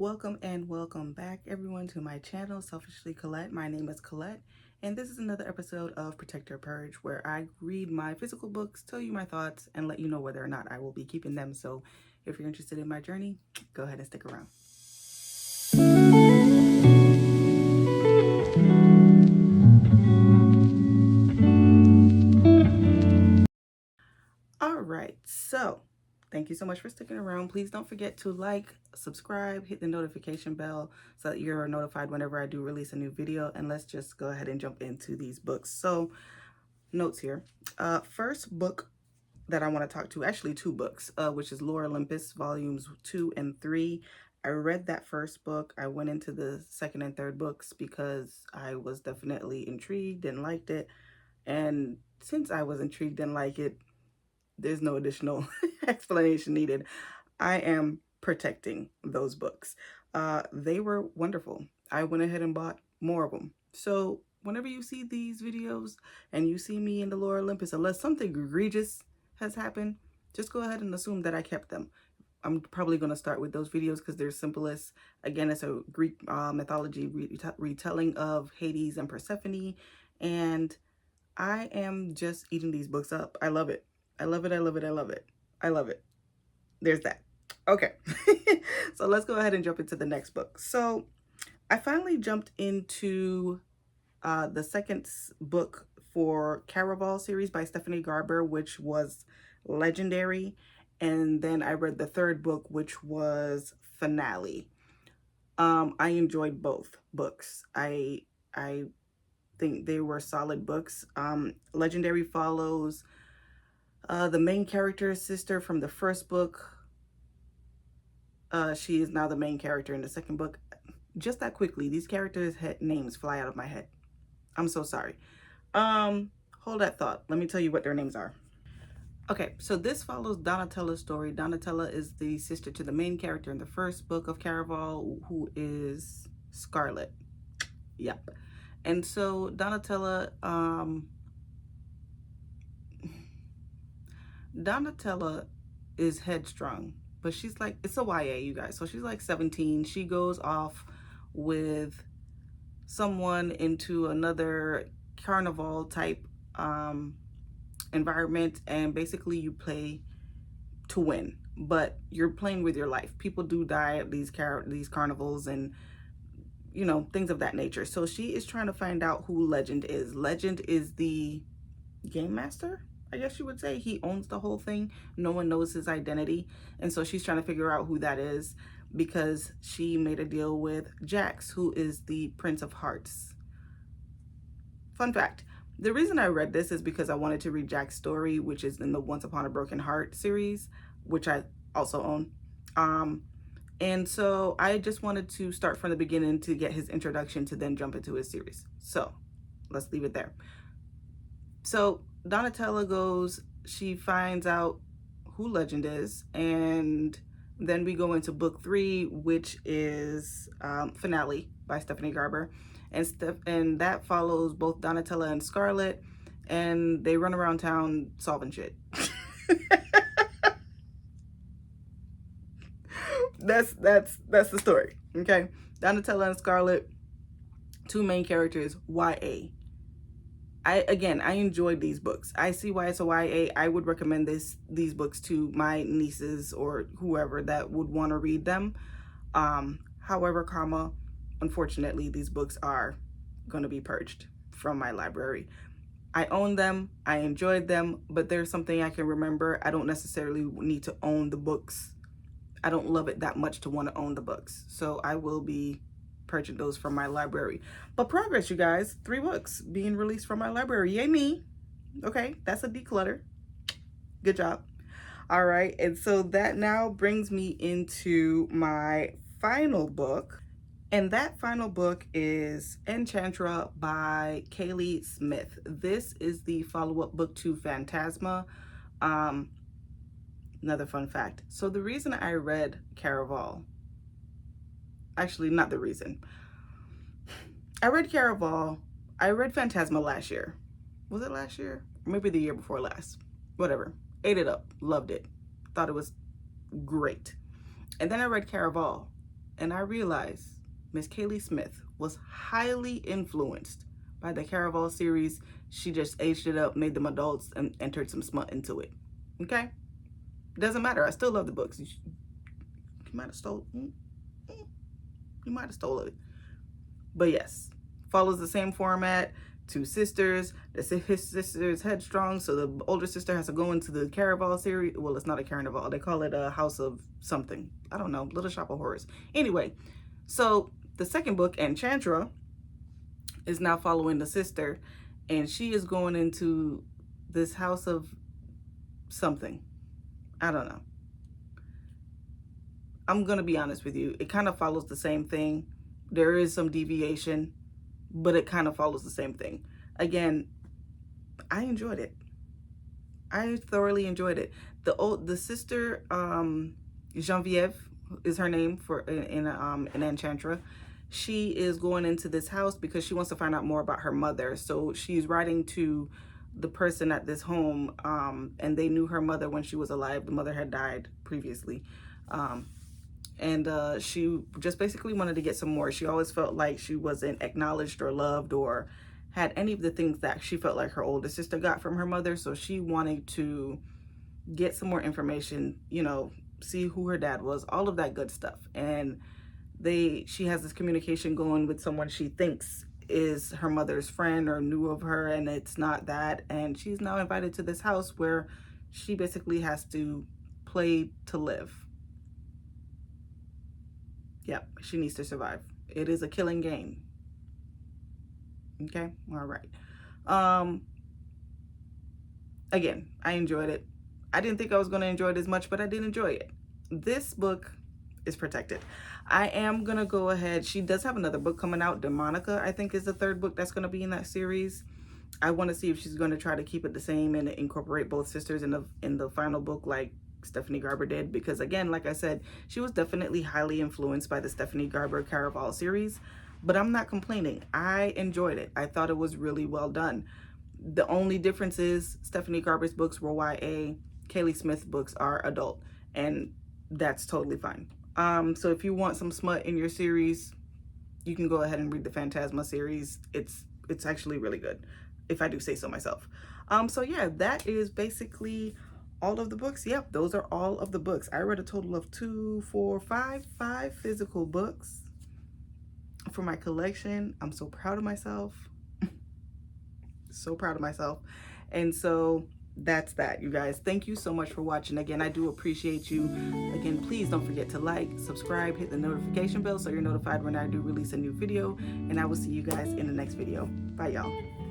Welcome and welcome back everyone to my channel, Selfishly Colette. My name is Colette and this is another episode of Protect Your Purge, where I read my physical books, tell you my thoughts, and let you know whether or not I will be keeping them. So if you're interested in my journey, go ahead and stick around. All right, so thank you so much for sticking around. Please don't forget to like, subscribe, hit the notification bell so that you're notified whenever I do release a new video. And let's just go ahead and jump into these books. So notes here. First book that I want to talk to, actually two books, which is Lore Olympus volumes 2 and 3. I read that first book. I went into the second and third books because I was definitely intrigued and liked it. And since I was intrigued and like it, there's no additional explanation needed. I am protecting those books. They were wonderful. I went ahead and bought more of them. So whenever you see these videos and you see me in the Lore Olympus, unless something egregious has happened, just go ahead and assume that I kept them. I'm probably going to start with those videos because they're simplest. Again, it's a Greek mythology retelling of Hades and Persephone. And I am just eating these books up. I love it. I love it. I love it. I love it. I love it. There's that. Okay. So let's go ahead and jump into the next book. So I finally jumped into the second book for Caravan series by Stephanie Garber, which was Legendary. And then I read the third book, which was Finale. I enjoyed both books. I think they were solid books. Legendary follows the main character's sister from the first book. She is now the main character in the second book. Just that quickly, these characters' names fly out of my head. I'm so sorry. Hold that thought. Let me tell you what their names are. Okay, so this follows Donatella's story. Donatella is the sister to the main character in the first book of Caraval, who is Scarlet. Yep. And so Donatella is headstrong, but she's like, it's a YA, you guys. So she's like 17. She goes off with someone into another carnival type environment, and basically you play to win, but you're playing with your life. People do die at these carnivals and you know, things of that nature. So she is trying to find out who Legend is. Legend is the game master, I guess you would say. He owns the whole thing. No one knows his identity. And so she's trying to figure out who that is because she made a deal with Jax, who is the Prince of Hearts. Fun fact, the reason I read this is because I wanted to read Jack's story, which is in the Once Upon a Broken Heart series, which I also own. And so I just wanted to start from the beginning to get his introduction to then jump into his series. So let's leave it there. So Donatella goes, she finds out who Legend is, and then we go into book 3, which is Finale by Stephanie Garber. And that follows both Donatella and Scarlet, and they run around town solving shit. That's the story. Okay, Donatella and Scarlet, two main characters, YA. I enjoyed these books. I see why it's a YA. I would recommend these books to my nieces or whoever that would want to read them. However, unfortunately, these books are going to be purged from my library. I own them. I enjoyed them, but there's something I can remember. I don't necessarily need to own the books. I don't love it that much to want to own the books. So I will be purchasing those from my library. But progress, you guys. 3 books being released from my library. Yay me. Okay, that's a declutter. Good job. All right, and so that now brings me into my final book. And that final book is Enchantra by Kaylie Smythe. This is the follow-up book to Phantasma. Another fun fact. So the reason I read Caraval, actually not the reason. I read Caraval, I read Phantasma last year. Was it last year? Maybe the year before last. Whatever. Ate it up. Loved it. Thought it was great. And then I read Caraval. and I realized Miss Kaylie Smythe was highly influenced by the Caravan series. She just aged it up, made them adults, and entered some smut into it. Okay? Doesn't matter. I still love the books. You might have stole. You might have stole it. But yes, follows the same format. Two sisters. His sister is headstrong, so the older sister has to go into the Caravan series. Well, it's not a Caravan. They call it a House of something. I don't know. Little Shop of Horrors. Anyway, so the second book, Enchantra, is now following the sister, and she is going into this house of something. I don't know. I'm going to be honest with you. It kind of follows the same thing. There is some deviation, but it kind of follows the same thing. Again, I enjoyed it. I thoroughly enjoyed it. The sister, Genevieve is her name for in Enchantra. She is going into this house because she wants to find out more about her mother. So she's writing to the person at this home, and they knew her mother when she was alive. The mother had died previously. And she just basically wanted to get some more. She always felt like she wasn't acknowledged or loved or had any of the things that she felt like her older sister got from her mother. So she wanted to get some more information, you know, see who her dad was, all of that good stuff. And she has this communication going with someone she thinks is her mother's friend or knew of her, and it's not that. And she's now invited to this house where she basically has to play to live. Yep, she needs to survive. It is a killing game. Okay, all right. Again, I enjoyed it. I didn't think I was going to enjoy it as much, but I did enjoy it. This book is protected. I am going to go ahead. She does have another book coming out. Demonica, I think, is the third book that's going to be in that series. I want to see if she's going to try to keep it the same and incorporate both sisters in the final book, like Stephanie Garber did, because again, like I said, she was definitely highly influenced by the Stephanie Garber Caravan series, but I'm not complaining. I enjoyed it. I thought it was really well done. The only difference is Stephanie Garber's books were YA, Kaylie Smythe's books are adult, and that's totally fine. So if you want some smut in your series, you can go ahead and read the Phantasma series. It's actually really good, if I do say so myself. So yeah, that is basically all of the books. Yep, those are all of the books. I read a total of 5 physical books for my collection. I'm so proud of myself. So proud of myself. And so that's that, you guys. Thank you so much for watching. Again, I do appreciate you. Again, please don't forget to like, subscribe, hit the notification bell so you're notified when I do release a new video. And I will see you guys in the next video. Bye, y'all.